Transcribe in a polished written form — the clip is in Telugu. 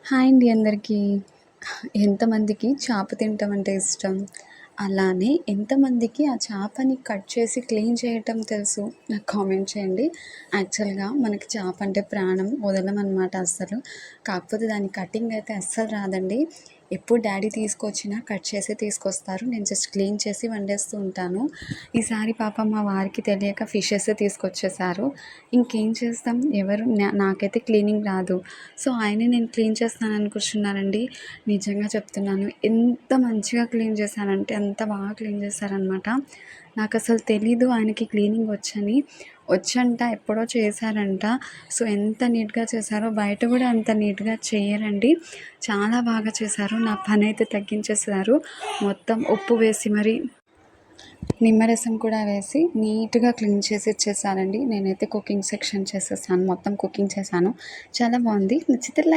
హాయ్ అండి అందరికీ. ఎంతమందికి చేప తినటం అంటే ఇష్టం? అలానే ఎంతమందికి ఆ చేపని కట్ చేసి క్లీన్ చేయటం తెలుసు? నాకు కామెంట్ చేయండి. యాక్చువల్‌గా మనకి చేప అంటే ప్రాణం, వదలమనమాట అస్సలు. కాకపోతే దాని కటింగ్ అయితే అస్సలు రాదండి. ఎప్పుడు డ్యాడీ తీసుకొచ్చినా కట్ చేసే తీసుకొస్తారు. నేను జస్ట్ క్లీన్ చేసి వండేస్తూ ఉంటాను. ఈసారి పాపం మా వారికి తెలియక ఫిషెస్ తీసుకొచ్చేసారు. ఇంకేం చేస్తాం, నాకైతే క్లీనింగ్ రాదు. సో ఆయనే నేను క్లీన్ చేస్తానని కూర్చున్నారండి. నిజంగా చెప్తున్నాను, ఎంత మంచిగా క్లీన్ చేశానంటే అంత బాగా క్లీన్ చేశారనమాట. నాకసలు తెలీదు ఆయనకి క్లీనింగ్ వచ్చని. వచ్చంట, ఎప్పుడో చేశారంట. సో ఎంత నీట్‌గా చేశారో, బయట కూడా అంత నీట్‌గా చెయ్యరండి. చాలా బాగా చేశారు. నా పనైతే తగ్గించేసారు. మొత్తం ఉప్పు వేసి మరి నిమ్మరసం కూడా వేసి నీట్‌గా క్లీన్ చేసి ఇచ్చేసారండి. నేనైతే కుకింగ్ సెక్షన్ చేసేసాను. మొత్తం కుకింగ్ చేశాను. చాలా బాగుంది. నచ్చితే లైక్